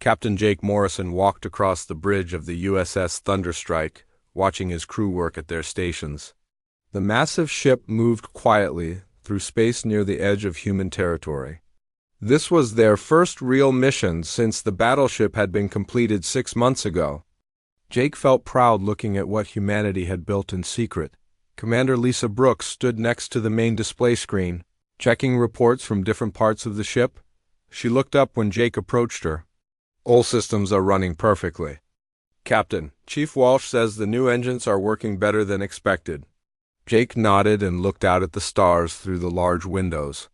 Captain Jake Morrison walked across the bridge of the USS Thunderstrike, watching his crew work at their stations. The massive ship moved quietly through space near the edge of human territory. This was their first real mission since the battleship had been completed 6 months ago. Jake felt proud looking at what humanity had built in secret. Commander Lisa Brooks stood next to the main display screen, checking reports from different parts of the ship. She looked up when Jake approached her. "All systems are running perfectly, Captain. Chief Walsh says the new engines are working better than expected." Jake nodded and looked out at the stars through the large windows.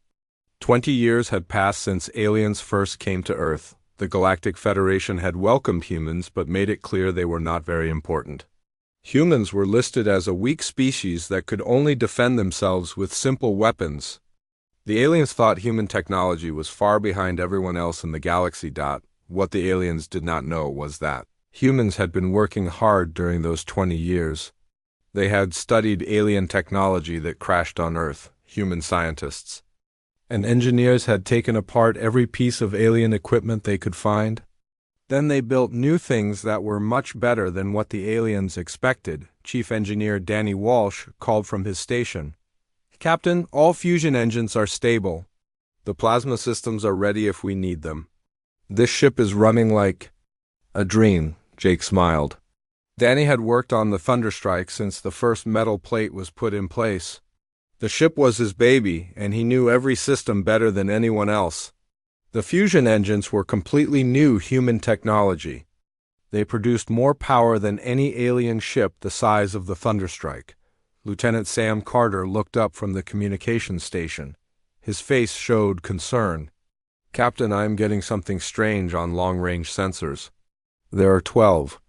20 years had passed since aliens first came to Earth. The Galactic Federation had welcomed humans but made it clear they were not very important. Humans were listed as a weak species that could only defend themselves with simple weapons. The aliens thought human technology was far behind everyone else in the galaxy. What the aliens did not know was that humans had been working hard during those 20 years. They had studied alien technology that crashed on Earth, human scientists. And engineers had taken apart every piece of alien equipment they could find. Then they built new things that were much better than what the aliens expected. Chief Engineer Danny Walsh called from his station. "Captain, all fusion engines are stable. The plasma systems are ready if we need them. This ship is running like a dream," Jake smiled. Danny had worked on the Thunderstrike since the first metal plate was put in place. The ship was his baby, and he knew every system better than anyone else. The fusion engines were completely new human technology. They produced more power than any alien ship the size of the Thunderstrike. Lieutenant Sam Carter looked up from the communications station. His face showed concern. "Captain, I am getting something strange on long-range sensors. There are 12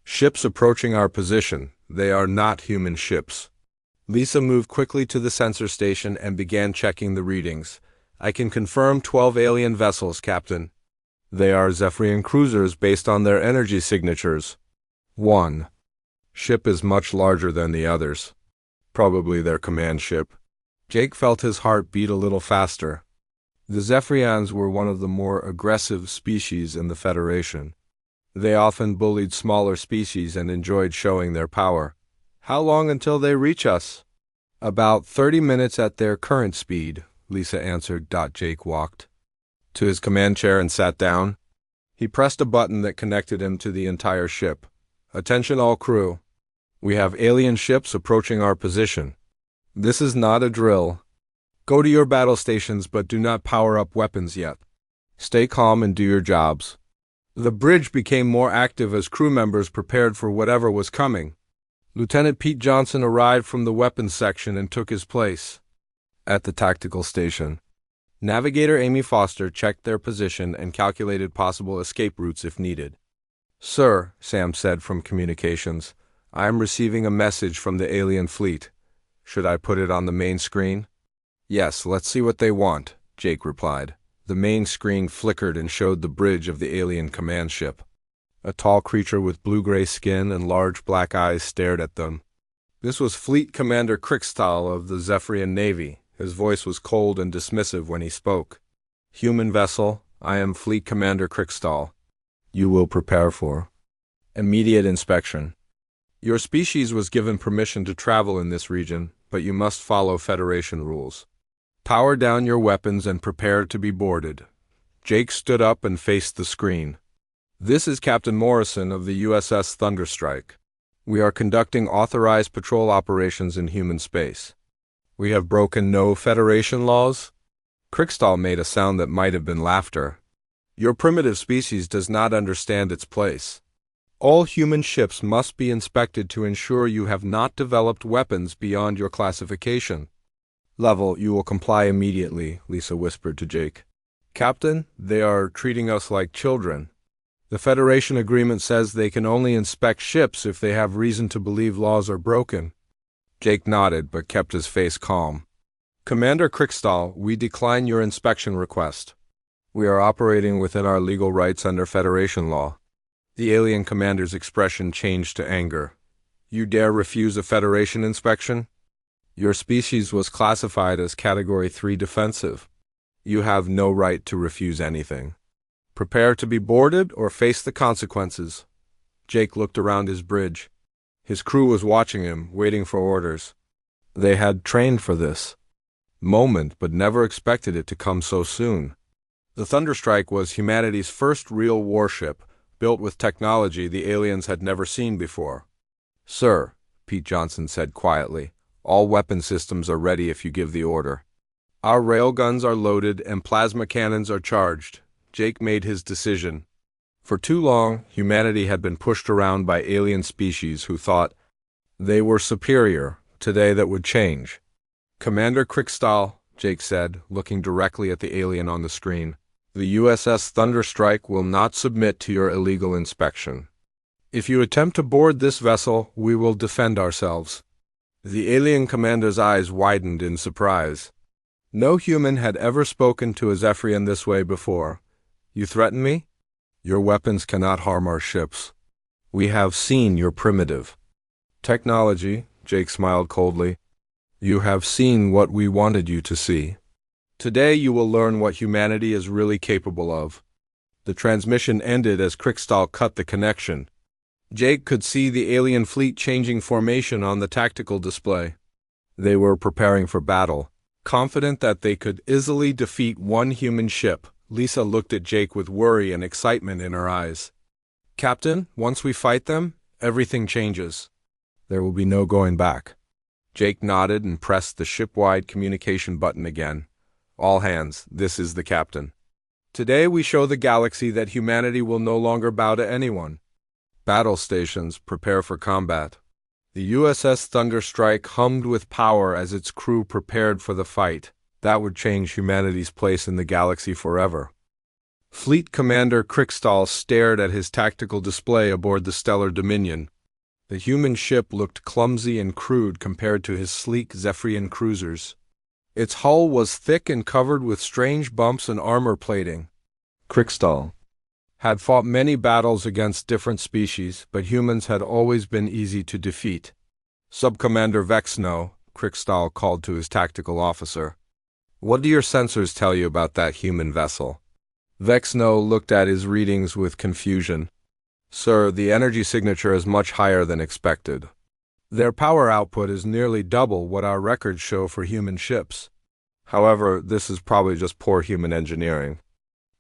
ships approaching our position. They are not human ships." Lisa moved quickly to the sensor station and began checking the readings. "I can confirm 12 alien vessels, Captain. They are Zephyrian cruisers based on their energy signatures. One ship is much larger than the others. Probably their command ship." Jake felt his heart beat a little faster. The Zephyrians were one of the more aggressive species in the Federation. They often bullied smaller species and enjoyed showing their power. "How long until they reach us?" "About 30 minutes at their current speed," Lisa answered. Jake walked to his command chair and sat down. He pressed a button that connected him to the entire ship. "Attention all crew. We have alien ships approaching our position. This is not a drill. Go to your battle stations but do not power up weapons yet. Stay calm and do your jobs." The bridge became more active as crew members prepared for whatever was coming. Lieutenant Pete Johnson arrived from the weapons section and took his place at the tactical station. Navigator Amy Foster checked their position and calculated possible escape routes if needed. "Sir," Sam said from communications, "I am receiving a message from the alien fleet. Should I put it on the main screen?" "Yes, let's see what they want," Jake replied. The main screen flickered and showed the bridge of the alien command ship. A tall creature with blue-gray skin and large black eyes stared at them. This was Fleet Commander Crickstall of the Zephyrian Navy. His voice was cold and dismissive when he spoke. "Human vessel, I am Fleet Commander Crickstall. You will prepare for immediate inspection. Your species was given permission to travel in this region, but you must follow Federation rules. Power down your weapons and prepare to be boarded." Jake stood up and faced the screen. "This is Captain Morrison of the USS Thunderstrike. We are conducting authorized patrol operations in human space. We have broken no Federation laws." Crickstall made a sound that might have been laughter. "Your primitive species does not understand its place. All human ships must be inspected to ensure you have not developed weapons beyond your classification level. You will comply immediately," Lisa whispered to Jake. "Captain, they are treating us like children. The Federation agreement says they can only inspect ships if they have reason to believe laws are broken." Jake nodded but kept his face calm. "Commander Crickstall, we decline your inspection request. We are operating within our legal rights under Federation law." The alien commander's expression changed to anger. "You dare refuse a Federation inspection? Your species was classified as Category 3 defensive. You have no right to refuse anything. Prepare to be boarded or face the consequences. Jake looked around his bridge. His crew was watching him, waiting for orders. They had trained for this moment, but never expected it to come so soon. The Thunderstrike was humanity's first real warship, built with technology the aliens had never seen before. "Sir," Pete Johnson said quietly, "all weapon systems are ready if you give the order. Our railguns are loaded and plasma cannons are charged." Jake made his decision. For too long, humanity had been pushed around by alien species who thought they were superior. Today that would change. "Commander Krickstahl," Jake said, looking directly at the alien on the screen, "the USS Thunderstrike will not submit to your illegal inspection. If you attempt to board this vessel, we will defend ourselves." The alien commander's eyes widened in surprise. No human had ever spoken to a Zephyrian this way before. "You threaten me? Your weapons cannot harm our ships. We have seen your primitive technology," Jake smiled coldly. "You have seen what we wanted you to see. Today you will learn what humanity is really capable of." The transmission ended as Krickstahl cut the connection. Jake could see the alien fleet changing formation on the tactical display. They were preparing for battle, confident that they could easily defeat one human ship. Lisa looked at Jake with worry and excitement in her eyes. "Captain, once we fight them, everything changes. There will be no going back." Jake nodded and pressed the ship-wide communication button again. "All hands, this is the captain. Today we show the galaxy that humanity will no longer bow to anyone. Battle stations, prepare for combat." The USS Thunderstrike hummed with power as its crew prepared for the fight. That would change humanity's place in the galaxy forever. Fleet Commander Krickstahl stared at his tactical display aboard the Stellar Dominion. The human ship looked clumsy and crude compared to his sleek Zephyrian cruisers. Its hull was thick and covered with strange bumps and armor plating. Krickstahl had fought many battles against different species, but humans had always been easy to defeat. "Subcommander Vexno," Krickstahl called to his tactical officer, "what do your sensors tell you about that human vessel?" Vexno looked at his readings with confusion. "Sir, the energy signature is much higher than expected. Their power output is nearly double what our records show for human ships. However, this is probably just poor human engineering.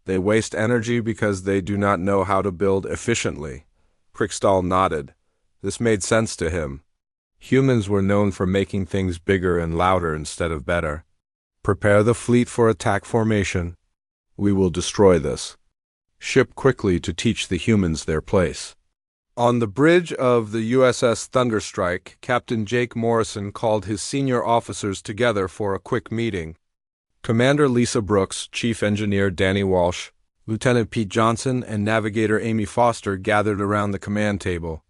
They waste energy because they do not know how to build efficiently." Krickstahl nodded. This made sense to him. Humans were known for making things bigger and louder instead of better. "Prepare the fleet for attack formation. We will destroy this. Ship quickly to teach the humans their place." On the bridge of the USS Thunderstrike, Captain Jake Morrison called his senior officers together for a quick meeting. Commander Lisa Brooks, Chief Engineer Danny Walsh, Lieutenant Pete Johnson, and Navigator Amy Foster gathered around the command table.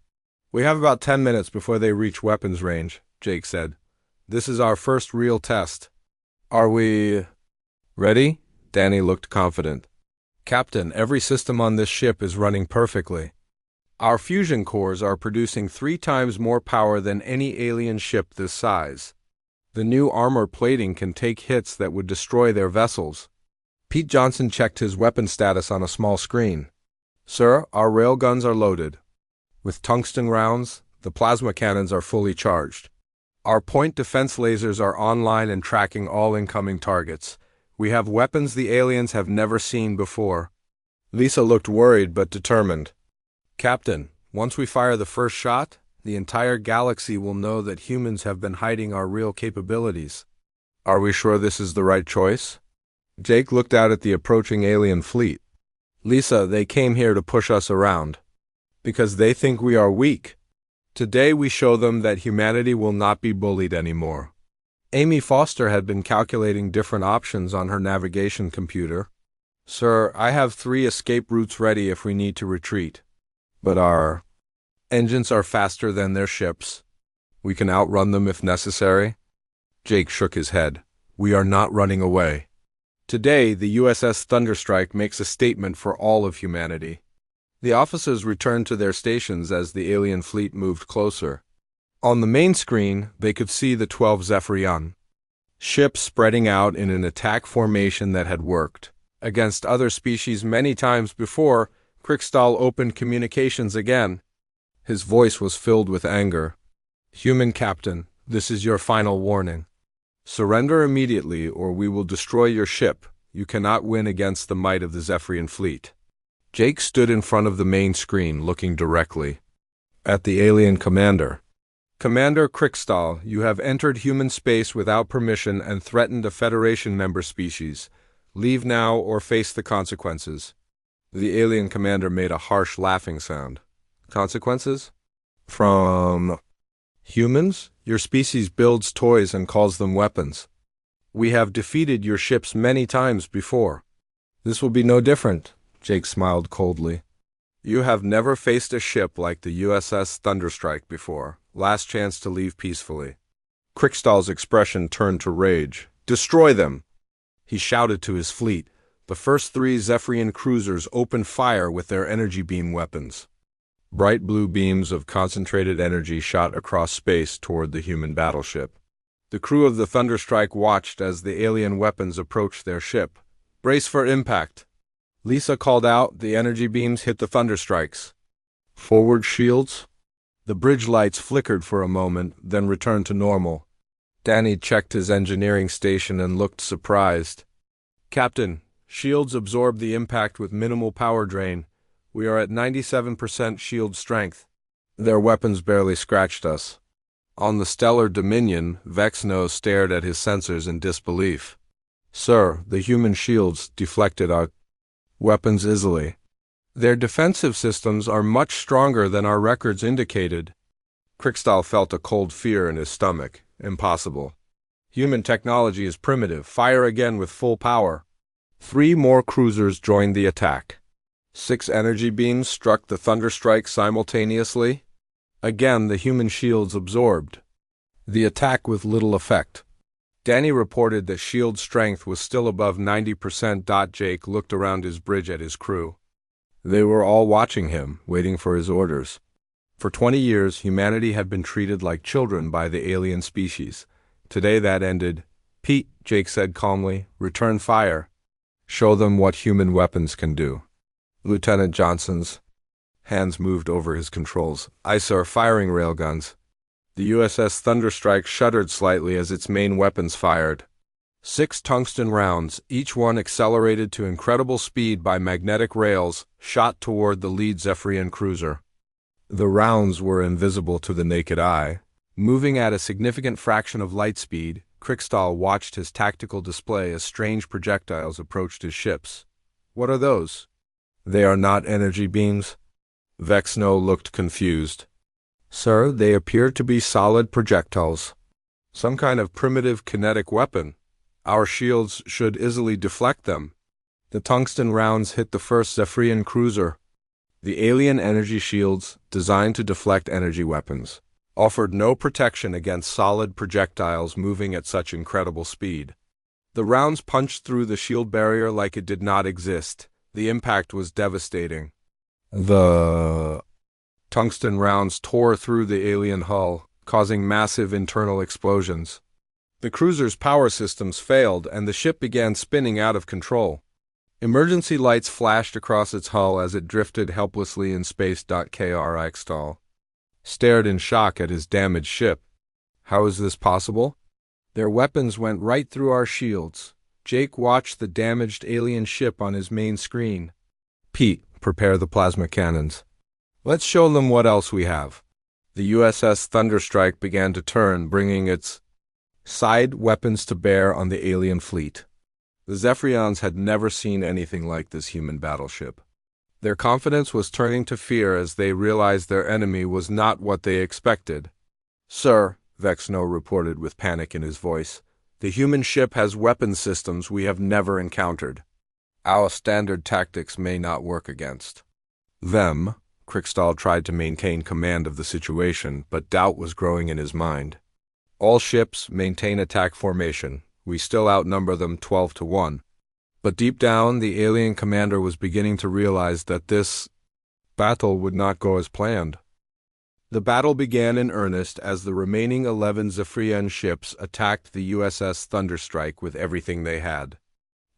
"We have about 10 minutes before they reach weapons range," Jake said. "This is our first real test. Are we ready?" Danny looked confident. "Captain, every system on this ship is running perfectly. Our fusion cores are producing 3 times more power than any alien ship this size. The new armor plating can take hits that would destroy their vessels." Pete Johnson checked his weapon status on a small screen. "Sir, our railguns are loaded. With tungsten rounds, the plasma cannons are fully charged. Our point defense lasers are online and tracking all incoming targets. We have weapons the aliens have never seen before." Lisa looked worried but determined. "Captain, once we fire the first shot, the entire galaxy will know that humans have been hiding our real capabilities. Are we sure this is the right choice?" Jake looked out at the approaching alien fleet. "Lisa, they came here to push us around. Because they think we are weak. Today we show them that humanity will not be bullied anymore." Amy Foster had been calculating different options on her navigation computer. "Sir, I have 3 escape routes ready if we need to retreat. But our engines are faster than their ships. We can outrun them if necessary." Jake shook his head. "We are not running away. Today, the USS Thunderstrike makes a statement for all of humanity." The officers returned to their stations as the alien fleet moved closer. On the main screen, they could see the 12 Zephyrian ships spreading out in an attack formation that had worked. Against other species many times before, Krikstal opened communications again. His voice was filled with anger. Human captain, this is your final warning. Surrender immediately or we will destroy your ship. You cannot win against the might of the Zephyrian fleet. Jake stood in front of the main screen, looking directly at the alien commander. Commander Krikstal, you have entered human space without permission and threatened a Federation member species. Leave now or face the consequences. The alien commander made a harsh laughing sound. Consequences? From humans? Your species builds toys and calls them weapons. We have defeated your ships many times before. This will be no different, Jake smiled coldly. You have never faced a ship like the USS Thunderstrike before. Last chance to leave peacefully. Krikstal's expression turned to rage. Destroy them! He shouted to his fleet. The first 3 Zephyrian cruisers opened fire with their energy beam weapons. Bright blue beams of concentrated energy shot across space toward the human battleship. The crew of the Thunderstrike watched as the alien weapons approached their ship. Brace for impact. Lisa called out. The energy beams hit the Thunderstrikes. Forward shields? The bridge lights flickered for a moment, then returned to normal. Danny checked his engineering station and looked surprised. Captain, shields absorb the impact with minimal power drain. We are at 97% shield strength. Their weapons barely scratched us. On the Stellar Dominion, Vexno stared at his sensors in disbelief. Sir, the human shields deflected our weapons easily. Their defensive systems are much stronger than our records indicated. Krikstal felt a cold fear in his stomach. Impossible. Human technology is primitive. Fire again with full power. 3 more cruisers joined the attack. 6 energy beams struck the Thunderstrike simultaneously. Again, the human shields absorbed the attack with little effect. Danny reported that shield strength was still above 90%. Jake looked around his bridge at his crew. They were all watching him, waiting for his orders. For 20 years, humanity had been treated like children by the alien species. Today that ended. Pete, Jake said calmly, return fire. Show them what human weapons can do. Lieutenant Johnson's hands moved over his controls. I saw firing railguns. The USS Thunderstrike shuddered slightly as its main weapons fired. 6 tungsten rounds, each one accelerated to incredible speed by magnetic rails, shot toward the lead Zephyrian cruiser. The rounds were invisible to the naked eye. Moving at a significant fraction of light speed, Krikstal watched his tactical display as strange projectiles approached his ships. What are those? They are not energy beams. Vexno looked confused. Sir, they appear to be solid projectiles. Some kind of primitive kinetic weapon. Our shields should easily deflect them. The tungsten rounds hit the first Zephyrian cruiser. The alien energy shields, designed to deflect energy weapons, offered no protection against solid projectiles moving at such incredible speed. The rounds punched through the shield barrier like it did not exist. The impact was devastating. The tungsten rounds tore through the alien hull, causing massive internal explosions. The cruiser's power systems failed and the ship began spinning out of control. Emergency lights flashed across its hull as it drifted helplessly in space. Krikstal stared in shock at his damaged ship. How is this possible? Their weapons went right through our shields. Jake watched the damaged alien ship on his main screen. Pete, prepare the plasma cannons. Let's show them what else we have. The USS Thunderstrike began to turn, bringing its side weapons to bear on the alien fleet. The Zephyrians had never seen anything like this human battleship. Their confidence was turning to fear as they realized their enemy was not what they expected. Sir, Vexno reported with panic in his voice, the human ship has weapon systems we have never encountered. Our standard tactics may not work against them. Krikstal tried to maintain command of the situation, but doubt was growing in his mind. All ships maintain attack formation. We still outnumber them 12-1. But deep down, the alien commander was beginning to realize that this battle would not go as planned. The battle began in earnest as the remaining 11 Zephyrian ships attacked the USS Thunderstrike with everything they had.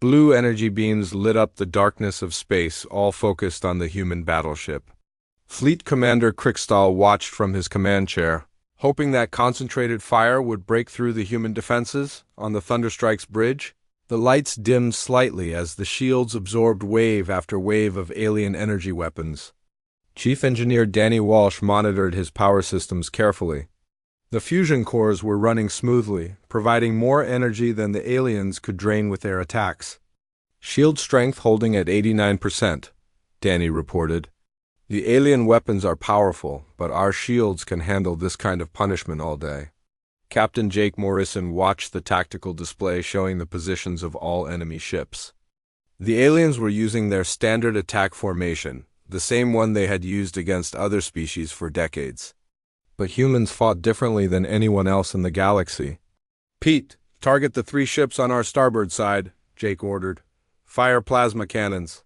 Blue energy beams lit up the darkness of space, all focused on the human battleship. Fleet Commander Krickstall watched from his command chair, hoping that concentrated fire would break through the human defenses on the Thunderstrike's bridge. The lights dimmed slightly as the shields absorbed wave after wave of alien energy weapons. Chief Engineer Danny Walsh monitored his power systems carefully. The fusion cores were running smoothly, providing more energy than the aliens could drain with their attacks. Shield strength holding at 89%, Danny reported. The alien weapons are powerful, but our shields can handle this kind of punishment all day. Captain Jake Morrison watched the tactical display showing the positions of all enemy ships. The aliens were using their standard attack formation, the same one they had used against other species for decades. But humans fought differently than anyone else in the galaxy. "Pete, target the 3 ships on our starboard side," Jake ordered. "Fire plasma cannons."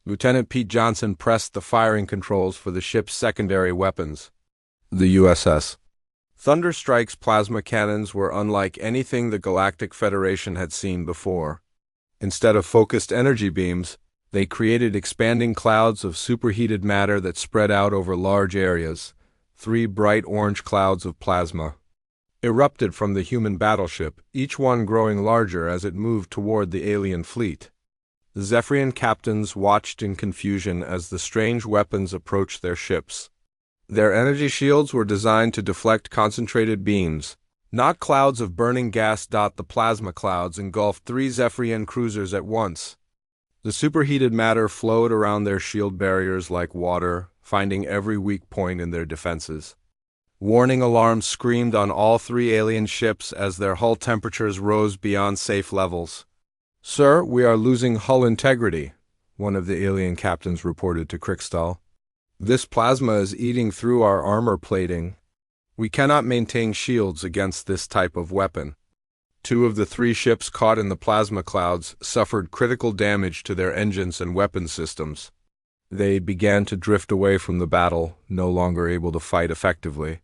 Lieutenant Pete Johnson pressed the firing controls for the ship's secondary weapons. The USS Thunderstrike's plasma cannons were unlike anything the Galactic Federation had seen before. Instead of focused energy beams, they created expanding clouds of superheated matter that spread out over large areas. 3 bright orange clouds of plasma erupted from the human battleship, each one growing larger as it moved toward the alien fleet. The Zephyrian captains watched in confusion as the strange weapons approached their ships. Their energy shields were designed to deflect concentrated beams, not clouds of burning gas. The plasma clouds engulfed 3 Zephyrian cruisers at once. The superheated matter flowed around their shield barriers like water, finding every weak point in their defenses. Warning alarms screamed on all 3 alien ships as their hull temperatures rose beyond safe levels. "Sir, we are losing hull integrity," one of the alien captains reported to Krickstall. "This plasma is eating through our armor plating. We cannot maintain shields against this type of weapon." 2 of the 3 ships caught in the plasma clouds suffered critical damage to their engines and weapon systems. They began to drift away from the battle, no longer able to fight effectively.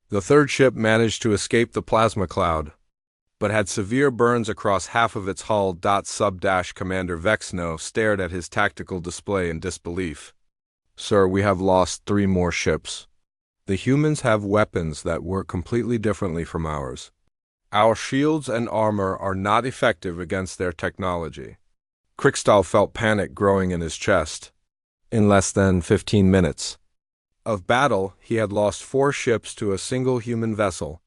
The 3rd ship managed to escape the plasma cloud, but had severe burns across half of its hull. Commander Vexno stared at his tactical display in disbelief. "Sir, we have lost 3 more ships. The humans have weapons that work completely differently from ours. Our shields and armor are not effective against their technology." Krickstall felt panic growing in his chest. In less than 15 minutes of battle, he had lost 4 ships to a single human vessel.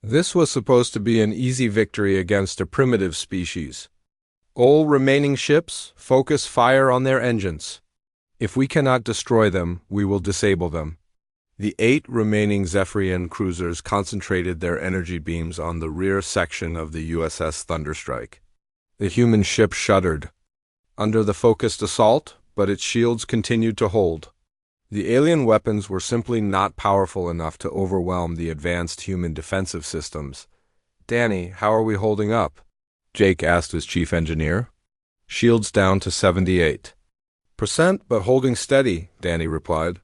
This was supposed to be an easy victory against a primitive species. "All remaining ships, focus fire on their engines. If we cannot destroy them, we will disable them." The 8 remaining Zephyrian cruisers concentrated their energy beams on the rear section of the USS Thunderstrike. The human ship shuddered under the focused assault, but its shields continued to hold. The alien weapons were simply not powerful enough to overwhelm the advanced human defensive systems. "Danny, how are we holding up?" Jake asked his chief engineer. "Shields down to 78%, but holding steady," Danny replied.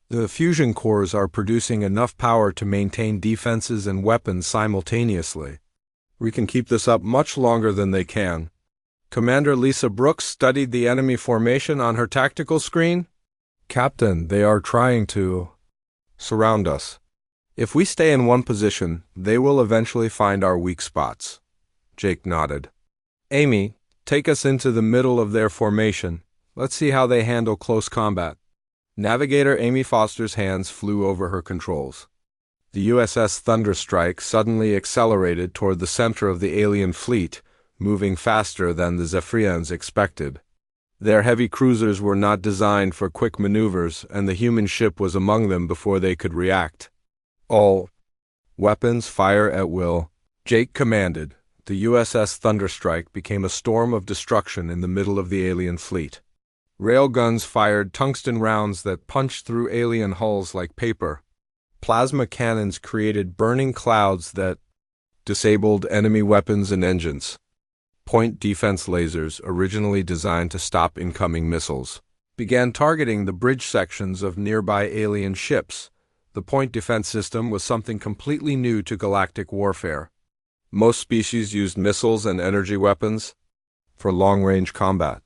"The fusion cores are producing enough power to maintain defenses and weapons simultaneously. We can keep this up much longer than they can." Commander Lisa Brooks studied the enemy formation on her tactical screen. "Captain, they are trying to surround us. If we stay in one position, they will eventually find our weak spots." Jake nodded. "Amy, take us into the middle of their formation. Let's see how they handle close combat." Navigator Amy Foster's hands flew over her controls. The USS Thunderstrike suddenly accelerated toward the center of the alien fleet, moving faster than the Zephyrians expected. Their heavy cruisers were not designed for quick maneuvers, and the human ship was among them before they could react. "All weapons fire at will," Jake commanded. The USS Thunderstrike became a storm of destruction in the middle of the alien fleet. Railguns fired tungsten rounds that punched through alien hulls like paper. Plasma cannons created burning clouds that disabled enemy weapons and engines. Point defense lasers, originally designed to stop incoming missiles, began targeting the bridge sections of nearby alien ships. The point defense system was something completely new to galactic warfare. Most species used missiles and energy weapons. for long-range combat.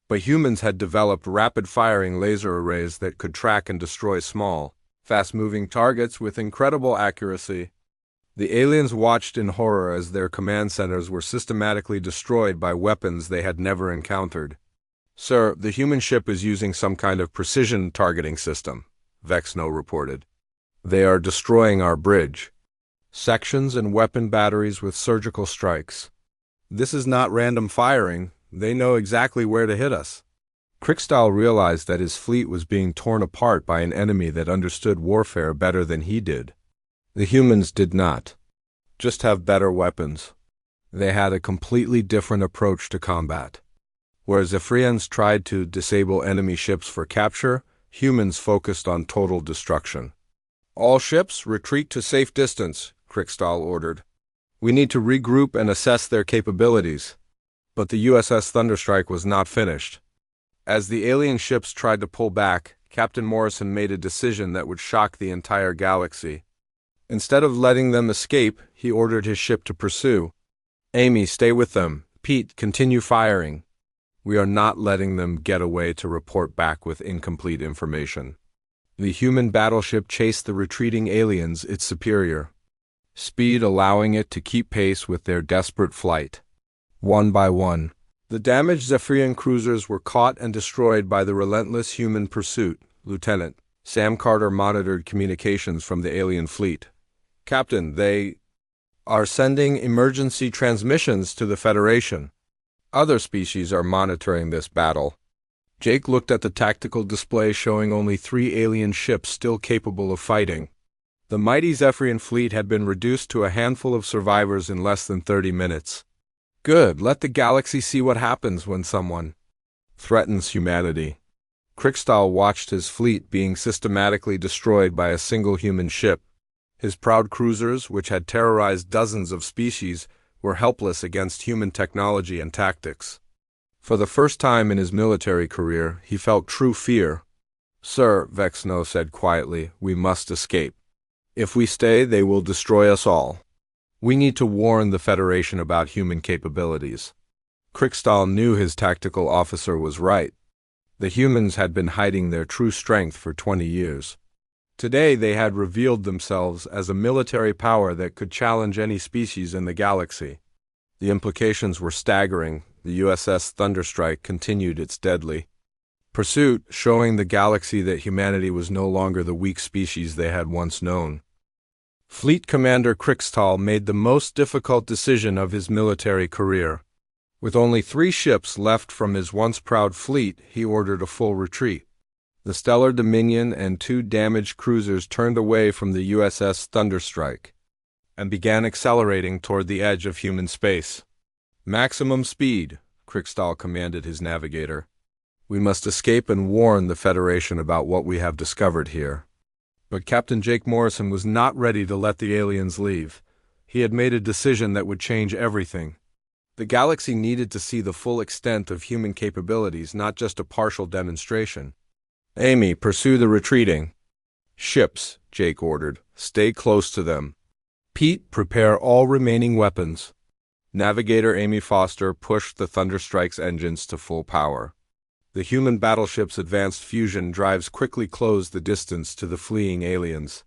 But humans had developed rapid-firing laser arrays that could track and destroy small, fast-moving targets with incredible accuracy. The aliens watched in horror as their command centers were systematically destroyed by weapons they had never encountered. "Sir, the human ship is using some kind of precision targeting system," Vexno reported. "They are destroying our bridge sections and weapon batteries with surgical strikes. This is not random firing. They know exactly where to hit us." Kriegstahl realized that his fleet was being torn apart by an enemy that understood warfare better than he did. The humans did not just have better weapons. They had a completely different approach to combat. Whereas Zephyrians tried to disable enemy ships for capture, humans focused on total destruction. "All ships, retreat to safe distance," Kriegstahl ordered. "We need to regroup and assess their capabilities." But the USS Thunderstrike was not finished. As the alien ships tried to pull back, Captain Morrison made a decision that would shock the entire galaxy. Instead of letting them escape, he ordered his ship to pursue. "Amy, stay with them. Pete, continue firing. We are not letting them get away to report back with incomplete information." The human battleship chased the retreating aliens, its superior speed allowing it to keep pace with their desperate flight. One by one, the damaged Zephyrian cruisers were caught and destroyed by the relentless human pursuit. Lieutenant Sam Carter monitored communications from the alien fleet. "Captain, they are sending emergency transmissions to the Federation. Other species are monitoring this battle." Jake looked at the tactical display showing only 3 alien ships still capable of fighting. The mighty Zephyrian fleet had been reduced to a handful of survivors in less than 30 minutes. "Good, let the galaxy see what happens when someone threatens humanity." Kriegstahl watched his fleet being systematically destroyed by a single human ship. His proud cruisers, which had terrorized dozens of species, were helpless against human technology and tactics. For the first time in his military career, he felt true fear. "Sir," Vexno said quietly, "we must escape. If we stay, they will destroy us all. We need to warn the Federation about human capabilities." Kriegstahl knew his tactical officer was right. The humans had been hiding their true strength for 20 years. Today they had revealed themselves as a military power that could challenge any species in the galaxy. The implications were staggering. The USS Thunderstrike continued its deadly pursuit, showing the galaxy that humanity was no longer the weak species they had once known. Fleet Commander Kriegstahl made the most difficult decision of his military career. With only 3 ships left from his once proud fleet, he ordered a full retreat. The Stellar Dominion and 2 damaged cruisers turned away from the USS Thunderstrike and began accelerating toward the edge of human space. "Maximum speed," Kriegstahl commanded his navigator. "We must escape and warn the Federation about what we have discovered here." But Captain Jake Morrison was not ready to let the aliens leave. He had made a decision that would change everything. The galaxy needed to see the full extent of human capabilities, not just a partial demonstration. "Amy, pursue the retreating ships," Jake ordered. "Stay close to them. Pete, prepare all remaining weapons." Navigator Amy Foster pushed the Thunderstrike's engines to full power. The human battleship's advanced fusion drives quickly closed the distance to the fleeing aliens.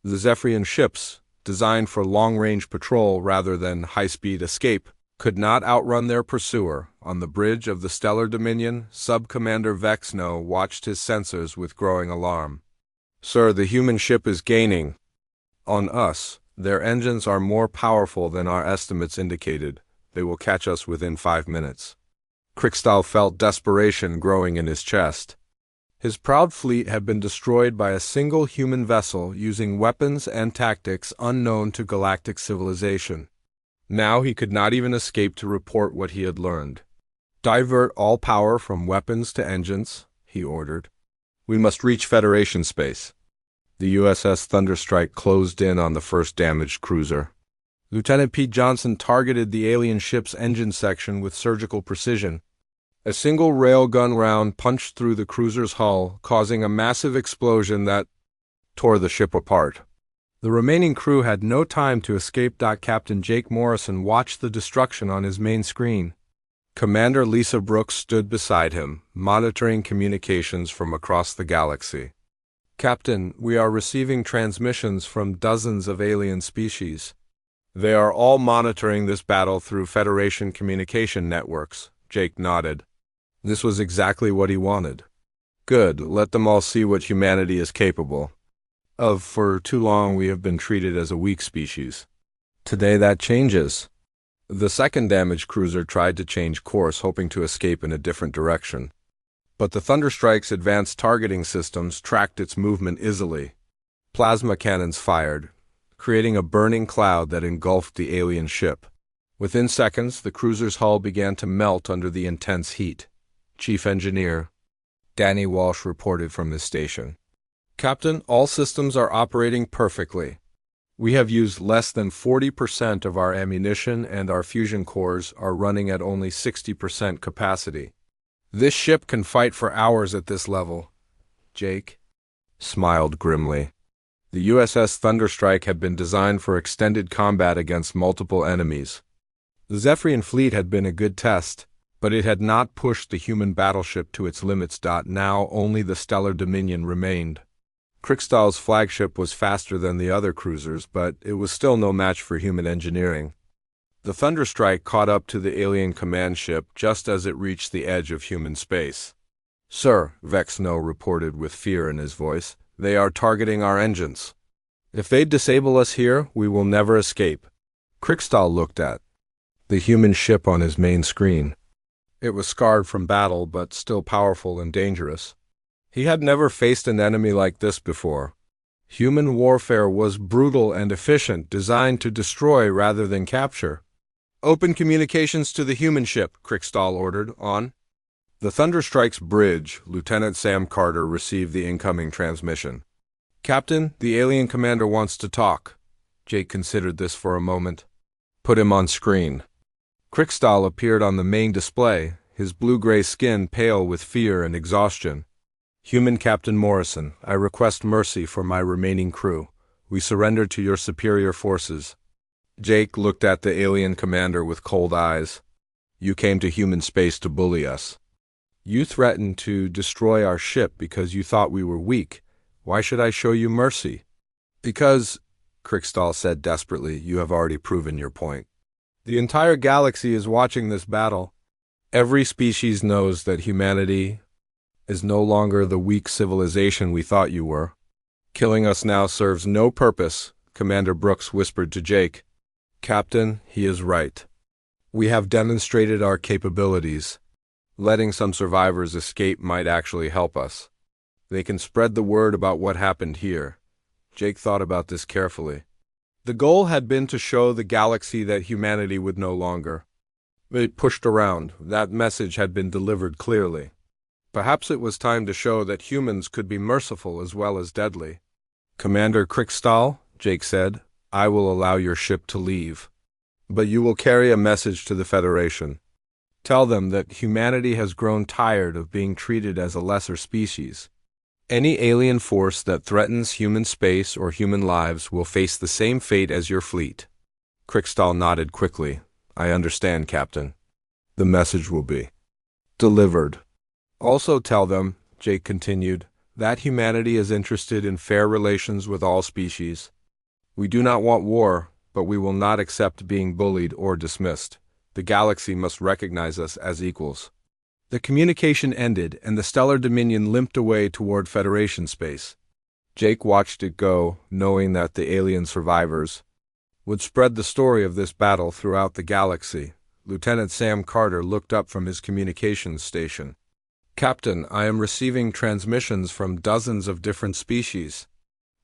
The Zephyrian ships, designed for long-range patrol rather than high-speed escape, could not outrun their pursuer. On the bridge of the Stellar Dominion, Sub-Commander Vexno watched his sensors with growing alarm. "Sir, the human ship is gaining on us. Their engines are more powerful than our estimates indicated. They will catch us within 5 minutes." Kriegstahl felt desperation growing in his chest. His proud fleet had been destroyed by a single human vessel using weapons and tactics unknown to galactic civilization. Now he could not even escape to report what he had learned. "Divert all power from weapons to engines," he ordered. "We must reach Federation space." The USS Thunderstrike closed in on the first damaged cruiser. Lieutenant Pete Johnson targeted the alien ship's engine section with surgical precision. A single railgun round punched through the cruiser's hull, causing a massive explosion that tore the ship apart. The remaining crew had no time to escape. Captain Jake Morrison watched the destruction on his main screen. Commander Lisa Brooks stood beside him, monitoring communications from across the galaxy. Captain, we are receiving transmissions from dozens of alien species. They are all monitoring this battle through Federation communication networks, Jake nodded. This was exactly what he wanted. Good, let them all see what humanity is capable of. For too long we have been treated as a weak species. Today that changes. The second damaged cruiser tried to change course, hoping to escape in a different direction. But the Thunderstrike's advanced targeting systems tracked its movement easily. Plasma cannons fired, creating a burning cloud that engulfed the alien ship. Within seconds, the cruiser's hull began to melt under the intense heat. Chief Engineer Danny Walsh reported from his station. Captain, all systems are operating perfectly. We have used less than 40% of our ammunition and our fusion cores are running at only 60% capacity. This ship can fight for hours at this level. Jake smiled grimly. The USS Thunderstrike had been designed for extended combat against multiple enemies. The Zephyrian fleet had been a good test, but it had not pushed the human battleship to its limits. Now only the Stellar Dominion remained. Kriegstahl's flagship was faster than the other cruisers, but it was still no match for human engineering. The Thunderstrike caught up to the alien command ship just as it reached the edge of human space. Sir, Vexno reported with fear in his voice, they are targeting our engines. If they disable us here, we will never escape. Kriegstahl looked at the human ship on his main screen. It was scarred from battle, but still powerful and dangerous. He had never faced an enemy like this before. Human warfare was brutal and efficient, designed to destroy rather than capture. Open communications to the human ship, Kriegstahl ordered. On the Thunderstrike's bridge, Lieutenant Sam Carter received the incoming transmission. Captain, the alien commander wants to talk. Jake considered this for a moment. Put him on screen. Kriegstahl appeared on the main display, his blue-gray skin pale with fear and exhaustion. Human Captain Morrison, I request mercy for my remaining crew. We surrender to your superior forces. Jake looked at the alien commander with cold eyes. You came to human space to bully us. You threatened to destroy our ship because you thought we were weak. Why should I show you mercy? Because, Kriegstahl said desperately, you have already proven your point. The entire galaxy is watching this battle. Every species knows that humanity is no longer the weak civilization we thought you were. Killing us now serves no purpose, Commander Brooks whispered to Jake. Captain, he is right. We have demonstrated our capabilities. Letting some survivors escape might actually help us. They can spread the word about what happened here. Jake thought about this carefully. The goal had been to show the galaxy that humanity would no longer be pushed around. That message had been delivered clearly. Perhaps it was time to show that humans could be merciful as well as deadly. Commander Kriegstahl, Jake said, I will allow your ship to leave. But you will carry a message to the Federation. Tell them that humanity has grown tired of being treated as a lesser species. Any alien force that threatens human space or human lives will face the same fate as your fleet. Kriegstahl nodded quickly. I understand, Captain. The message will be delivered. Also tell them, Jake continued, that humanity is interested in fair relations with all species. We do not want war, but we will not accept being bullied or dismissed. The galaxy must recognize us as equals. The communication ended, and the Stellar Dominion limped away toward Federation space. Jake watched it go, knowing that the alien survivors would spread the story of this battle throughout the galaxy. Lieutenant Sam Carter looked up from his communications station. Captain, I am receiving transmissions from dozens of different species.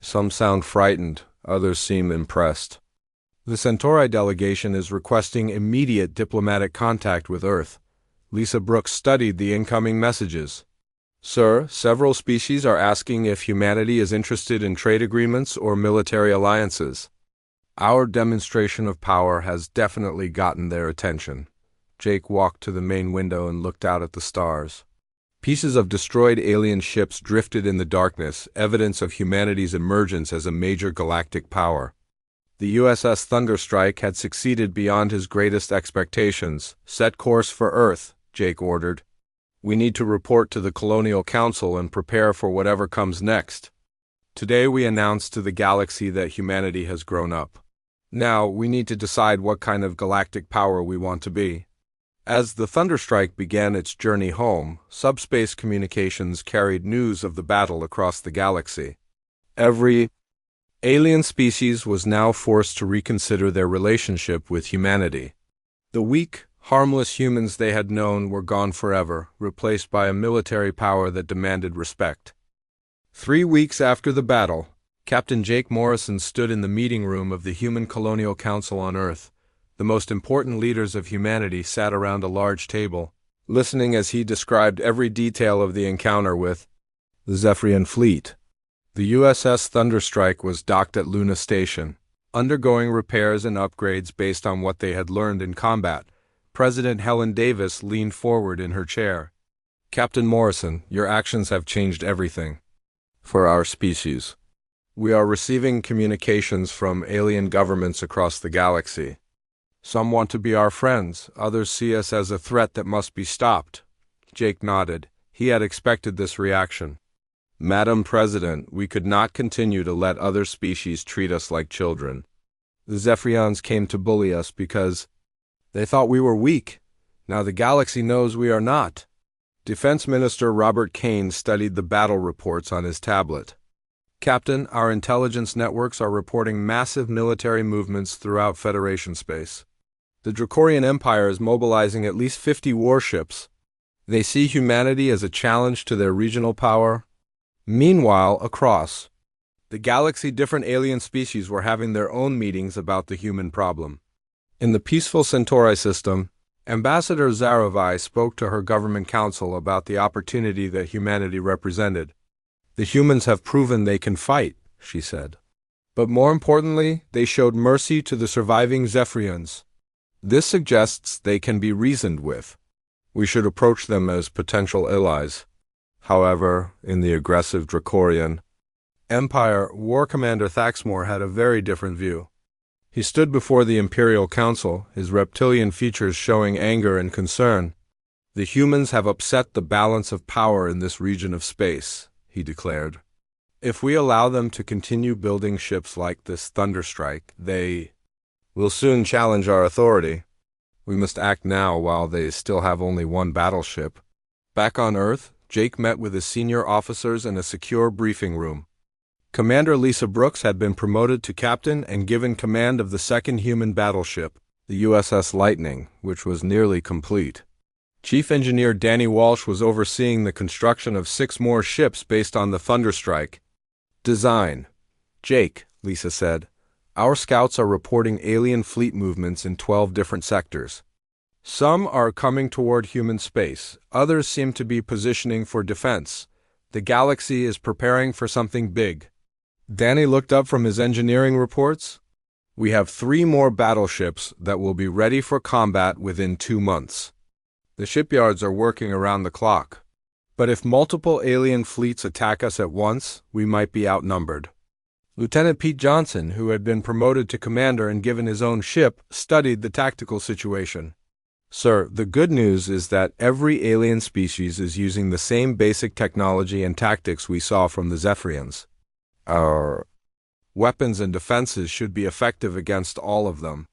Some sound frightened, others seem impressed. The Centauri delegation is requesting immediate diplomatic contact with Earth. Lisa Brooks studied the incoming messages. Sir, several species are asking if humanity is interested in trade agreements or military alliances. Our demonstration of power has definitely gotten their attention. Jake walked to the main window and looked out at the stars. Pieces of destroyed alien ships drifted in the darkness, evidence of humanity's emergence as a major galactic power. The USS Thunderstrike had succeeded beyond his greatest expectations. "Set course for Earth," Jake ordered. "We need to report to the Colonial Council and prepare for whatever comes next. Today we announce to the galaxy that humanity has grown up. Now we need to decide what kind of galactic power we want to be." As the Thunderstrike began its journey home, subspace communications carried news of the battle across the galaxy. Every alien species was now forced to reconsider their relationship with humanity. The weak, harmless humans they had known were gone forever, replaced by a military power that demanded respect. 3 weeks after the battle, Captain Jake Morrison stood in the meeting room of the Human Colonial Council on Earth. The most important leaders of humanity sat around a large table, listening as he described every detail of the encounter with the Zephyrian fleet. The USS Thunderstrike was docked at Luna Station, undergoing repairs and upgrades based on what they had learned in combat. President Helen Davis leaned forward in her chair. "Captain Morrison, your actions have changed everything for our species. We are receiving communications from alien governments across the galaxy. Some want to be our friends, others see us as a threat that must be stopped." Jake nodded. He had expected this reaction. "Madam President, we could not continue to let other species treat us like children. The Zephyrians came to bully us because they thought we were weak. Now the galaxy knows we are not." Defense Minister Robert Kane studied the battle reports on his tablet. "Captain, our intelligence networks are reporting massive military movements throughout Federation space. The Dracorian Empire is mobilizing at least 50 warships. They see humanity as a challenge to their regional power." Meanwhile, across the galaxy, different alien species were having their own meetings about the human problem. In the peaceful Centauri system, Ambassador Zarovai spoke to her government council about the opportunity that humanity represented. "The humans have proven they can fight," she said. "But more importantly, they showed mercy to the surviving Zephyrians. This suggests they can be reasoned with. We should approach them as potential allies." However, in the aggressive Dracorian Empire, War Commander Thaxmore had a very different view. He stood before the Imperial Council, his reptilian features showing anger and concern. "The humans have upset the balance of power in this region of space," he declared. "If we allow them to continue building ships like this Thunderstrike, they will soon challenge our authority. We must act now while they still have only one battleship." Back on Earth, Jake met with his senior officers in a secure briefing room. Commander Lisa Brooks had been promoted to captain and given command of the second human battleship, the USS Lightning, which was nearly complete. Chief Engineer Danny Walsh was overseeing the construction of 6 more ships based on the Thunderstrike. "Design." "Jake," Lisa said, "our scouts are reporting alien fleet movements in 12 different sectors. Some are coming toward human space, others seem to be positioning for defense. The galaxy is preparing for something big." Danny looked up from his engineering reports. "We have 3 more battleships that will be ready for combat within 2 months. The shipyards are working around the clock. But if multiple alien fleets attack us at once, we might be outnumbered." Lieutenant Pete Johnson, who had been promoted to commander and given his own ship, studied the tactical situation. "Sir, the good news is that every alien species is using the same basic technology and tactics we saw from the Zephyrians. Our weapons and defenses should be effective against all of them."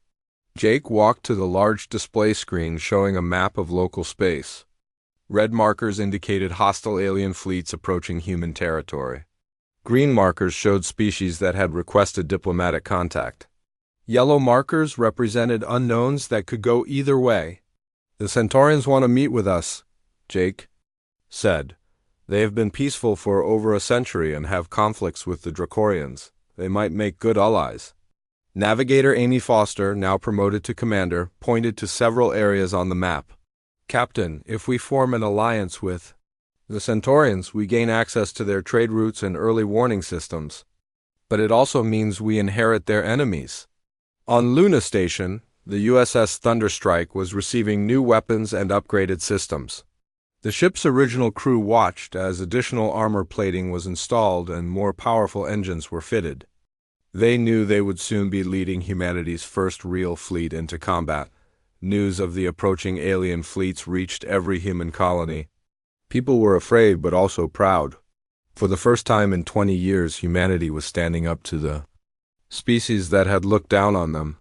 Jake walked to the large display screen showing a map of local space. Red markers indicated hostile alien fleets approaching human territory. Green markers showed species that had requested diplomatic contact. Yellow markers represented unknowns that could go either way. "The Centaurians want to meet with us," Jake said. "They have been peaceful for over a century and have conflicts with the Dracorians. They might make good allies." Navigator Amy Foster, now promoted to commander, pointed to several areas on the map. "Captain, if we form an alliance with the Centaurians, we gain access to their trade routes and early warning systems. But it also means we inherit their enemies." On Luna Station, the USS Thunderstrike was receiving new weapons and upgraded systems. The ship's original crew watched as additional armor plating was installed and more powerful engines were fitted. They knew they would soon be leading humanity's first real fleet into combat. News of the approaching alien fleets reached every human colony. People were afraid but also proud. For the first time in 20 years, humanity was standing up to the species that had looked down on them.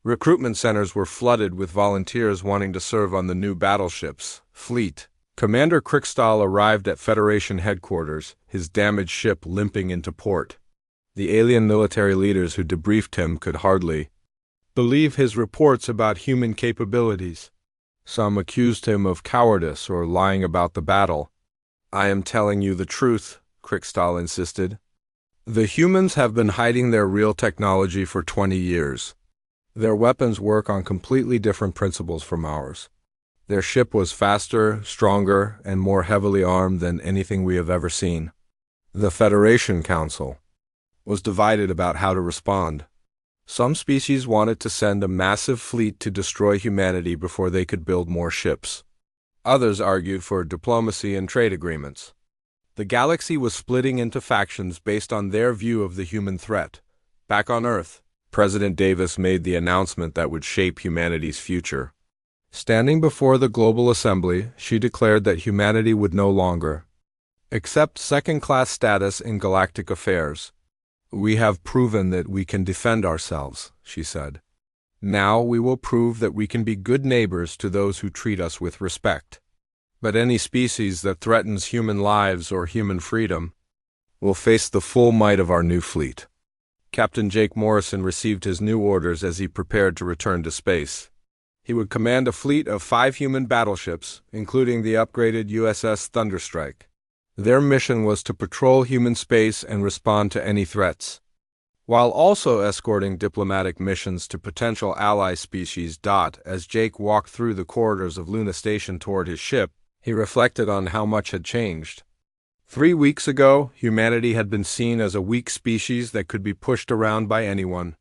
Recruitment centers were flooded with volunteers wanting to serve on the new battleship's fleet. Commander Krickstahl arrived at Federation headquarters, his damaged ship limping into port. The alien military leaders who debriefed him could hardly believe his reports about human capabilities. Some accused him of cowardice or lying about the battle. "I am telling you the truth," Krickstahl insisted. "The humans have been hiding their real technology for 20 years. Their weapons work on completely different principles from ours. Their ship was faster, stronger, and more heavily armed than anything we have ever seen." The Federation Council was divided about how to respond. Some species wanted to send a massive fleet to destroy humanity before they could build more ships. Others argued for diplomacy and trade agreements. The galaxy was splitting into factions based on their view of the human threat. Back on Earth, President Davis made the announcement that would shape humanity's future. Standing before the Global Assembly, she declared that humanity would no longer accept second-class status in galactic affairs. "We have proven that we can defend ourselves," she said. "Now we will prove that we can be good neighbors to those who treat us with respect. But any species that threatens human lives or human freedom will face the full might of our new fleet." Captain Jake Morrison received his new orders as he prepared to return to space. He would command a fleet of 5 human battleships, including the upgraded USS Thunderstrike. Their mission was to patrol human space and respond to any threats, while also escorting diplomatic missions to potential ally species. As Jake walked through the corridors of Luna Station toward his ship, he reflected on how much had changed. 3 weeks ago, humanity had been seen as a weak species that could be pushed around by anyone.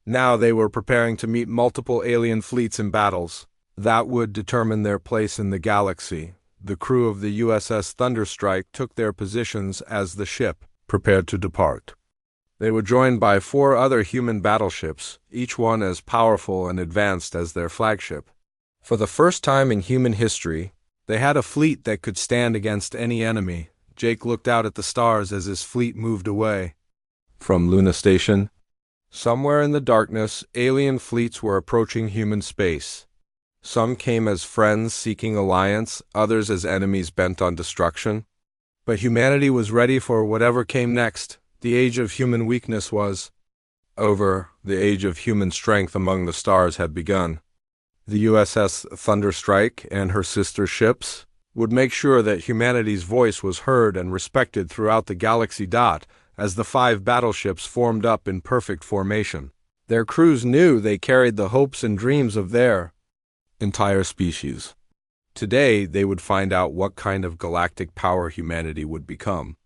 Now they were preparing to meet multiple alien fleets in battles that would determine their place in the galaxy. The crew of the USS Thunderstrike took their positions as the ship prepared to depart. They were joined by 4 other human battleships, each one as powerful and advanced as their flagship. For the first time in human history, they had a fleet that could stand against any enemy. Jake looked out at the stars as his fleet moved away from Luna Station. Somewhere in the darkness, alien fleets were approaching human space. Some came as friends seeking alliance, others as enemies bent on destruction. But humanity was ready for whatever came next. The age of human weakness was over. The age of human strength among the stars had begun. The USS Thunderstrike and her sister ships would make sure that humanity's voice was heard and respected throughout the galaxy. As the 5 battleships formed up in perfect formation, their crews knew they carried the hopes and dreams of their entire species. Today, they would find out what kind of galactic power humanity would become.